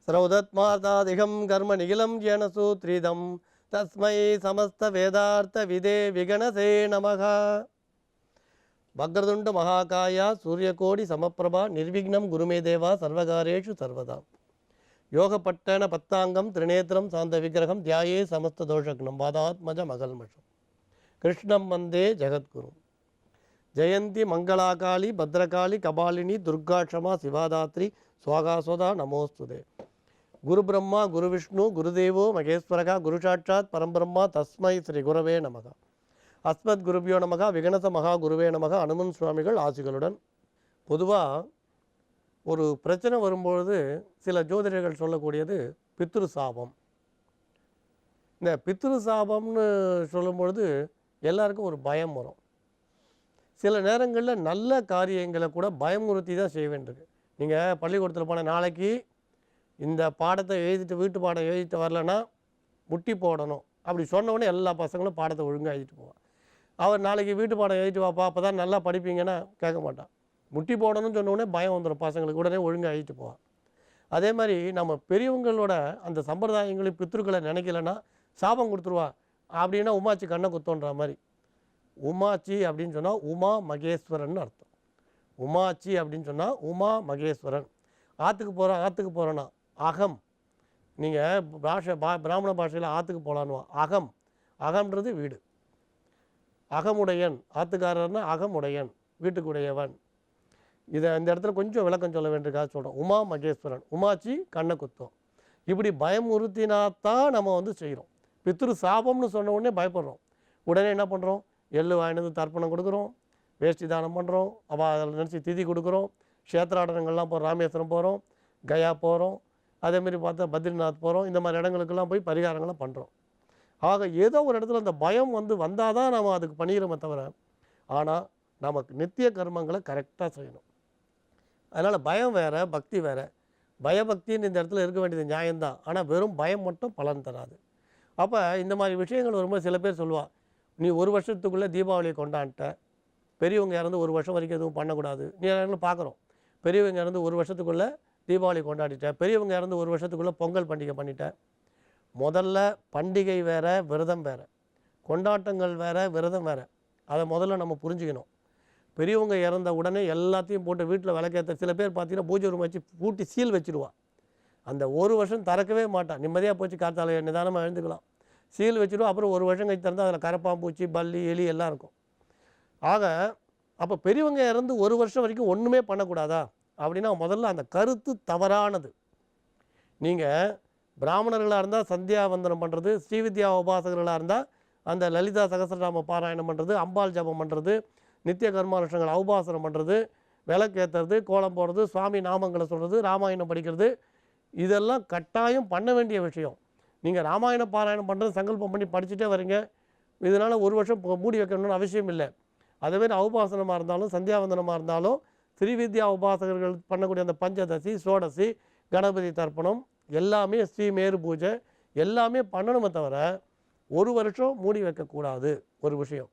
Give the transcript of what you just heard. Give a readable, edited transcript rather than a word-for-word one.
ஸ்ரௌதத்மாதாதிகம் கர்ம நிகிலம் ஏன சூத்ரிதம் தஸ்மை சமஸ்த வேதார்த்த விதே விகணசே நமக. வக்ரதுண்ட மகாகாயா சூரியகோடி சமப்பிரபா நிர்விக்னம் குருமே தேவா சர்வகாரேஷு சர்வதா. யோகப்பட்டன பத்தாங்கம் திரிநேத்திரம் சாந்த விக்கிரகம் தியாயே சமஸ்த தோஷக்னம் வாதாத்மஜ மகல்மஷம் கிருஷ்ணம் வந்தே ஜெகத்குரு. ஜெயந்தி மங்களாகாளி பத்ரகாளி கபாலினி துர்காட்சமா சிவாதாத்ரி சுவாகாஸ்வதா நமோஸ்துதே. குரு பிரம்மா குரு விஷ்ணு குருதேவோ மகேஸ்வரகா குரு சாட்சாத் பரம்பிரம்மா தஸ்மை ஸ்ரீ குரவே நமக. அஸ்மத் குருபியோ நமக. விகணச மகா குருவே நமக. அனுமன் சுவாமிகள் ஆசிகளுடன். பொதுவாக ஒரு பிரச்சனை வரும்பொழுது சில ஜோதிடர்கள் சொல்லக்கூடியது பித்ரு சாபம். இந்த பித்ரு சாபம்னு சொல்லும்பொழுது எல்லாருக்கும் ஒரு பயம் வரும். சில நேரங்களில் நல்ல காரியங்களை கூட பயமுறுத்தி தான் செய்ய வேண்டியிருக்கு. நீங்கள் பள்ளிக்கூடத்தில் போன நாளைக்கு இந்த பாடத்தை எழுதிட்டு வீட்டு பாடம் எழுதிட்டு வரலன்னா முட்டி போடணும் அப்படி சொன்னோடனே எல்லா பசங்களும் பாடத்தை ஒழுங்காக எழுதிட்டு போவான். அவர் நாளைக்கு வீட்டு பாடம் எழுதிட்டு வாப்பா அப்போ தான் நல்லா படிப்பீங்கன்னா கேட்க மாட்டான். முட்டி போடணும்னு சொன்னோடனே பயம் வந்துடும் பசங்களுக்கு, உடனே ஒழுங்காக எழுதிட்டு போவான். அதே மாதிரி நம்ம பெரியவங்களோட அந்த சம்பிரதாயங்களை பித்ருக்களை நினைக்கலன்னா சாபம் கொடுத்துருவா அப்படின்னா உமாச்சி கண்ணை குத்தோன்ற மாதிரி. உமாச்சி அப்படின்னு சொன்னால் உமா மகேஸ்வரன் அர்த்தம். உமாச்சி அப்படின்னு சொன்னால் உமா மகேஸ்வரன். ஆற்றுக்கு போகிறோன்னா அகம். நீங்கள் பிராமண பாஷையில் ஆற்றுக்கு போகலான்னுவா. அகம். அகம்ன்றது வீடு. அகமுடையன் ஆற்றுக்காரர்னா அகமுடையன் வீட்டுக்குடையவன். இதை இந்த இடத்துல கொஞ்சம் விளக்கம் சொல்ல வேண்டியதுக்காக சொல்கிறோம். உமா மகேஸ்வரன் உமாச்சி கண்ணை குத்தம். இப்படி பயமுறுத்தினாத்தான் நம்ம செய்கிறோம். பித்ரு சாபம்னு சொன்ன உடனே பயப்படுறோம். உடனே என்ன பண்ணுறோம்? எள்ளு வாங்கினது தர்ப்பணம் கொடுக்குறோம், வேஷ்டி தானம் பண்ணுறோம், அவள் அதில் நினச்சி திதி கொடுக்குறோம், க்ஷேத்ராடனங்கள்லாம் போகிறோம், ராமேஸ்வரம் போகிறோம், கயா போகிறோம், அதேமாரி பார்த்தா பத்ரிநாத் போகிறோம். இந்த மாதிரி இடங்களுக்கெல்லாம் போய் பரிகாரங்கள்லாம் பண்ணுறோம். ஆக ஏதோ ஒரு இடத்துல அந்த பயம் வந்தால் தான் நம்ம அதுக்கு பண்ணிக்கிறோமே தவிர, ஆனால் நமக்கு நித்திய கர்மங்களை கரெக்டாக செய்யணும். அதனால் பயம் வேறு பக்தி வேறு. பயபக்தின்னு இந்த இடத்துல இருக்க வேண்டியது நியாயம்தான். ஆனால் வெறும் பயம் மட்டும் பலன் தராது. அப்போ இந்த மாதிரி விஷயங்கள் வரும்போது சில பேர் சொல்லுவாள், நீ ஒரு வருஷத்துக்குள்ளே தீபாவளியை கொண்டான்ட்ட, பெரியவங்க இறந்து ஒரு வருஷம் வரைக்கும் எதுவும் பண்ணக்கூடாது. நீ எல்லாரும் பார்க்குறோம், பெரியவங்க இறந்து ஒரு வருஷத்துக்குள்ளே தீபாவளி கொண்டாடிட்டேன், பெரியவங்க இறந்து ஒரு வருஷத்துக்குள்ளே பொங்கல் பண்டிகை பண்ணிட்டேன். முதல்ல பண்டிகை வேறு விரதம் வேறு, கொண்டாட்டங்கள் வேறு விரதம் வேறு. அதை முதல்ல நம்ம புரிஞ்சுக்கணும். பெரியவங்க இறந்த உடனே எல்லாத்தையும் போட்டு வீட்டில் விளக்கேற்ற சில பேர் பார்த்தீங்கன்னா பூஜை ரூம் வச்சு பூட்டி சீல் வச்சுருவான். அந்த ஒரு வருஷம் திறக்கவே மாட்டான். நிம்மதியாக போச்சு காத்தால நிதானமாக எழுந்துக்கலாம். சீல் வச்சுடுவோம். அப்புறம் ஒரு வருஷம் கழிச்சு திறந்தால் அதில் கரப்பாம்பூச்சி பல்லி எலி எல்லாம் இருக்கும். ஆக அப்போ பெரியவங்க இறந்து ஒரு வருஷம் வரைக்கும் ஒன்றுமே பண்ணக்கூடாதா அப்படின்னா முதல்ல அந்த கருத்து தவறானது. நீங்கள் பிராமணர்களாக இருந்தால் சந்தியாவந்தனம் பண்ணுறது, ஸ்ரீவித்யா உபாசகர்களாக இருந்தால் அந்த லலிதா சகஸ்ரநாம பாராயணம் பண்ணுறது, அம்பாள் ஜபம் பண்ணுறது, நித்திய கர்மானுஷங்கள் அவுபாசனம் பண்ணுறது, விளக்கேற்றுறது, கோலம் போடுறது, சுவாமி நாமங்களை சொல்கிறது, ராமாயணம் படிக்கிறது, இதெல்லாம் கட்டாயம் பண்ண வேண்டிய விஷயம். நீங்கள் ராமாயண பாராயணம் பண்ணுறது சங்கல்பம் பண்ணி படிச்சுட்டே வரீங்க, இதனால் ஒரு வருஷம் மூடி வைக்கணும்னு அவசியம் இல்லை. அதேமாரி அவுபாசனமாக இருந்தாலும் சந்தியாவந்தனமாக இருந்தாலும் ஸ்ரீவித்யா உபாசகர்கள் பண்ணக்கூடிய அந்த பஞ்சதசி சோடசி கணபதி தர்ப்பணம் எல்லாமே ஸ்ரீமேரு பூஜை எல்லாமே பண்ணணுமே தவிர ஒரு வருஷம் மூடி வைக்கக்கூடாது. ஒரு விஷயம்.